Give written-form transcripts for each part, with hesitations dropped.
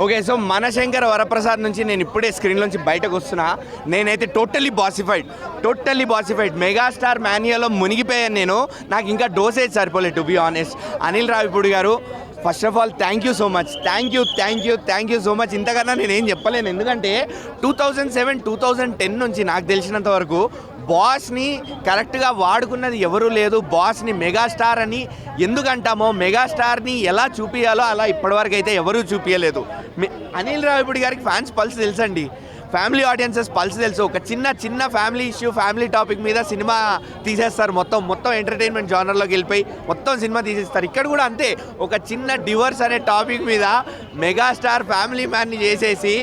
Okay, so మనశంకర Varaprasad నుంచి నేను ఇప్పుడే స్క్రీన్లోంచి బయటకు వస్తున్నా. నేనైతే టోటల్లీ బాసిఫైడ్ మెగాస్టార్ మాన్యాలో మునిగిపోయాను నేను. నాకు ఇంకా డోసేజ్ సరిపోలేదు to be honest. Anil Ravipudi గారు, first of all thank you so much, thank you so much. ఇంతకన్నా నేనేం చెప్పలేను, ఎందుకంటే 2007, 2010 నుంచి నాకు తెలిసినంత వరకు బాస్ని కరెక్ట్గా వాడుకున్నది ఎవరూ లేదు. బాస్ని మెగాస్టార్ అని ఎందుకంటామో, మెగాస్టార్ని ఎలా చూపించాలో అలా ఇప్పటివరకు అయితే ఎవరూ చూపించలేదు. అనిల్ రావిపూడి గారికి ఫ్యాన్స్ పల్స్ తెలుసండి, ఫ్యామిలీ ఆడియన్సెస్ పల్స్ తెలుసు. ఒక చిన్న ఫ్యామిలీ ఇష్యూ, ఫ్యామిలీ టాపిక్ మీద సినిమా తీసేస్తారు, మొత్తం ఎంటర్టైన్మెంట్ జానర్లోకి వెళ్ళిపోయి మొత్తం సినిమా తీసేస్తారు. ఇక్కడ కూడా అంతే, ఒక చిన్న డివోర్స్ అనే టాపిక్ మీద మెగాస్టార్ ఫ్యామిలీ మ్యాన్ని చేసేసి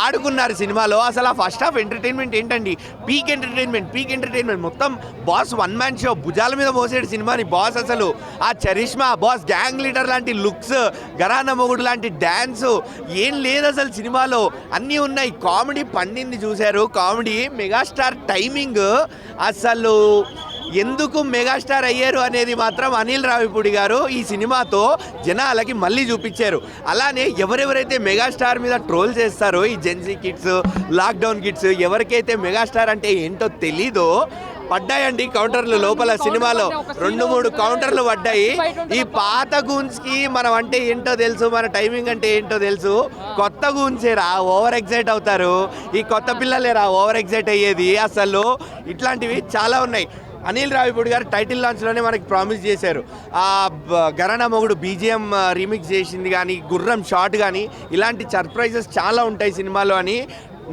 ఆడుకున్నారు సినిమాలో. అసలు ఆ ఫస్ట్ హాఫ్ ఎంటర్టైన్మెంట్ ఏంటండి, పీక్ ఎంటర్టైన్మెంట్ మొత్తం బాస్ వన్ మ్యాన్ షో, భుజాల మీద మోసేడు సినిమాని బాస్. అసలు ఆ చరిష్మా, బాస్ గ్యాంగ్ లీడర్ లాంటి లుక్స్, గరానా మొగుడు లాంటి డ్యాన్సు ఏం లేదు అసలు సినిమాలో, అన్నీ ఉన్నాయి. కామెడీ పండింది చూశారు, కామెడీ. మెగాస్టార్ టైమింగ్, అసలు ఎందుకు మెగాస్టార్ అయ్యారు అనేది మాత్రం అనిల్ రావిపూడి గారు ఈ సినిమాతో జనాలకి మళ్ళీ చూపించారు. అలానే ఎవరెవరైతే మెగాస్టార్ మీద ట్రోల్ చేస్తారో, ఈ జెన్సీ కిడ్స్, లాక్డౌన్ కిడ్స్, ఎవరికైతే మెగాస్టార్ అంటే ఏంటో తెలీదో, పడ్డాయండి కౌంటర్లు లోపల. సినిమాలో 2-3 కౌంటర్లు పడ్డాయి. ఈ పాత గూన్స్కి మనం అంటే ఏంటో తెలుసు, మన టైమింగ్ అంటే ఏంటో తెలుసు. కొత్త గూన్సేరా ఓవర్ ఎగ్జైట్ అవుతారు, ఈ కొత్త పిల్లలేరా ఓవర్ ఎగ్జైట్ అయ్యేది. అసలు ఇట్లాంటివి చాలా ఉన్నాయి. అనిల్ రావిపూడి గారు టైటిల్ లాంచ్లోనే మనకి ప్రామిస్ చేశారు, ఆ గరానా మొగుడు బీజిఎం రీమిక్స్ చేసింది కానీ, గుర్రం షాట్ కానీ, ఇలాంటి సర్ప్రైజెస్ చాలా ఉంటాయి సినిమాలో అని.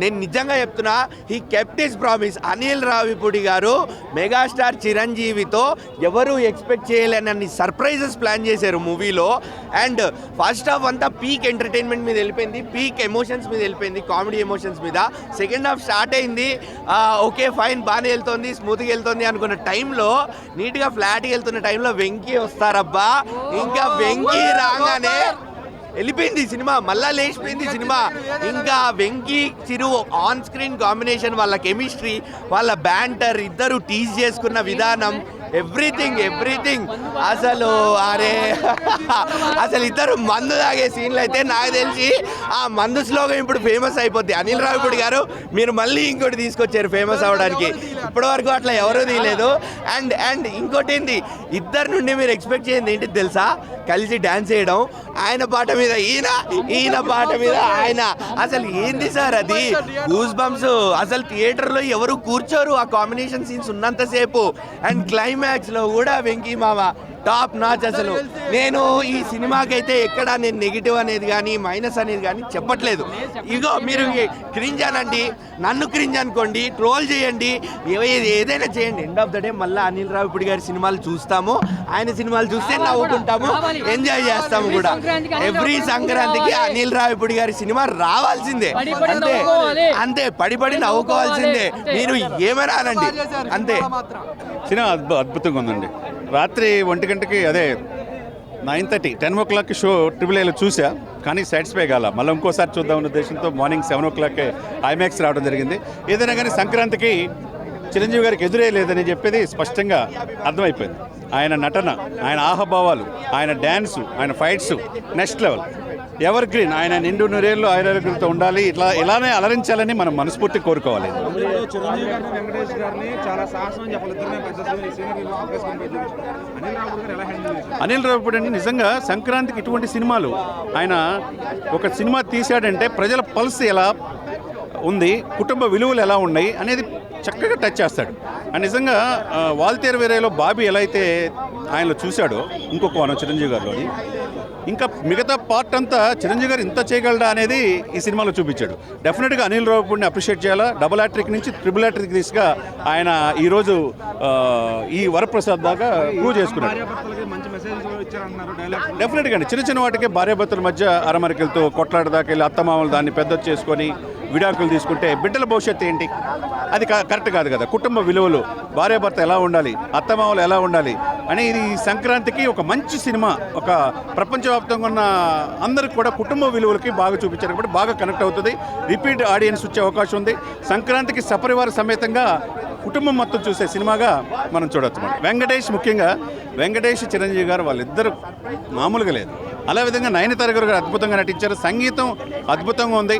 నేను నిజంగా చెప్తున్నా, he kept his promise. Anil Ravipudi గారు మెగాస్టార్ చిరంజీవితో ఎవరు ఎక్స్పెక్ట్ చేయలేనన్ని సర్ప్రైజెస్ ప్లాన్ చేశారు మూవీలో. అండ్ ఫస్ట్ హాఫ్ అంతా పీక్ ఎంటర్టైన్మెంట్ మీద వెళ్ళిపోయింది, పీక్ ఎమోషన్స్ మీద వెళ్ళిపోయింది, కామెడీ ఎమోషన్స్ మీద. సెకండ్ హాఫ్ స్టార్ట్ అయింది, ఓకే ఫైన్ బాగానే వెళ్తుంది, స్మూత్గా వెళ్తుంది అనుకున్న టైంలో, నీట్గా ఫ్లాట్గా వెళ్తున్న టైంలో వెంకీ వస్తారబ్బా. ఇంకా వెంకీ రాగానే వెళ్ళిపోయింది సినిమా, మళ్ళా లేచిపోయింది సినిమా. ఇంకా వెంకీ చిరు ఆన్ స్క్రీన్ కాంబినేషన్, వాళ్ళ కెమిస్ట్రీ, వాళ్ళ బ్యాంటర్, ఇద్దరు టీజ్ చేసుకున్న విధానం, ఎవ్రీథింగ్ అసలు అసలు ఇద్దరు మందు తాగే సీన్లు అయితే నాకు తెలిసి ఆ మందు స్లోగా ఇప్పుడు ఫేమస్ అయిపోద్ది. అనిల్ రావిపూడి గారు మీరు మళ్ళీ ఇంకోటి తీసుకొచ్చారు ఫేమస్ అవ్వడానికి, ఇప్పటివరకు అట్లా ఎవరూ తీయలేదు. అండ్ ఇంకోటి ఏంది, ఇద్దరు నుండి మీరు ఎక్స్పెక్ట్ చేయండి ఏంటి తెలుసా, కలిసి డ్యాన్స్ చేయడం, ఆయన పాట మీద ఈయన పాట మీద ఆయన. అసలు ఏంది సార్ అది, గూస్ బంప్స్. అసలు థియేటర్లో ఎవరు కూర్చోరు ఆ కాంబినేషన్ సీన్స్ ఉన్నంతసేపు. అండ్ క్లైమాక్స్లో కూడా వెంకీ మామ టాప్ నాచ్. అసలు నేను ఈ సినిమాకైతే ఎక్కడ నేను నెగిటివ్ అనేది కానీ మైనస్ అనేది కానీ చెప్పట్లేదు. ఇగో మీరు క్రింజ్ అనండి, నన్ను క్రింజ్ అనుకోండి, ట్రోల్ చేయండి, ఏదైనా చేయండి, ఎండ్ ఆఫ్ ద డే మళ్ళీ అనిల్ రావిపూడి గారి సినిమాలు చూస్తాము, ఆయన సినిమాలు చూస్తే నవ్వుకుంటాము, ఎంజాయ్ చేస్తాము కూడా. ఎవ్రీ సంక్రాంతికి అనిల్ రావిపూడి గారి సినిమా రావాల్సిందే, అంతే పడి నవ్వుకోవాల్సిందే. మీరు ఏమైనా అనండి, అంతే. సినిమా అద్భుతంగా ఉందండి. రాత్రి 1 గంటకి, అదే 9:30, 10 o'clock షో AAAలో చూసా, కానీ సాటిస్ఫై కాల. మళ్ళీ ఇంకోసారి చూద్దామన్న ఉద్దేశంతో మార్నింగ్ 7 o'clock ఐమాక్స్ రావడం జరిగింది. ఏదైనా కానీ సంక్రాంతికి చిరంజీవి గారికి ఎదురే లేదని చెప్పేది స్పష్టంగా అర్థమైపోయింది. ఆయన నటన, ఆయన ఆహభావాలు, ఆయన డ్యాన్సు, ఆయన fights next level, ever green. ఆయన నిండు నూరేళ్ళు ఆయుర్వేదంతో ఉండాలి, ఇలానే అలరించాలని మనం మనస్ఫూర్తి కోరుకోవాలి. అనిల్ రావిపూడి అంటే నిజంగా సంక్రాంతికి ఇటువంటి సినిమాలు, ఆయన ఒక సినిమా తీశాడంటే ప్రజల పల్స్ ఎలా ఉంది, కుటుంబ విలువలు ఎలా ఉన్నాయి అనేది చక్కగా టచ్ చేస్తాడు. అండ్ నిజంగా వాల్తేరు వేరేలో బాబీ ఎలా అయితే ఆయనలో చూశాడో ఇంకొక వనం చిరంజీవి గారిలోని, ఇంకా మిగతా పార్ట్ అంతా చిరంజీవి గారు ఇంత చేయగలడా అనేది ఈ సినిమాలో చూపించాడు. డెఫినెట్గా అనిల్ రావిపూడిని అప్రిషియేట్ చేయాలా. డబుల్ హ్యాట్రిక్ నుంచి ట్రిపుల్ హ్యాట్రిక్ దిశగా ఆయన ఈరోజు ఈ వరప్రసాద్ దాకా ప్రూవ్ చేసుకున్నాడు. డెఫినెట్గా అండి, చిన్న వాటికే భార్యాభర్తల మధ్య అరమరికలతో కొట్లాడదాకా వెళ్ళి అత్తమామలు దాన్ని పెద్ద చేసుకొని విడాకులు తీసుకుంటే బిడ్డల భవిష్యత్తు ఏంటి? అది కరెక్ట్ కాదు కదా. కుటుంబ విలువలు, భార్యాభర్త ఎలా ఉండాలి, అత్తమామలు ఎలా ఉండాలి అని ఇది సంక్రాంతికి ఒక మంచి సినిమా. ఒక ప్రపంచవ్యాప్తంగా ఉన్న అందరికి కూడా కుటుంబ విలువలకి బాగా చూపించారు కాబట్టి బాగా కనెక్ట్ అవుతుంది. రిపీట్ ఆడియన్స్ వచ్చే అవకాశం ఉంది. సంక్రాంతికి సపరివార సమేతంగా కుటుంబం మొత్తం చూసే సినిమాగా మనం చూడొచ్చు. వెంకటేష్, ముఖ్యంగా వెంకటేష్ చిరంజీవి గారు వాళ్ళిద్దరు మామూలుగా లేదు. అలా విధంగా నయనతార గారు అద్భుతంగా నటించారు. సంగీతం అద్భుతంగా ఉంది.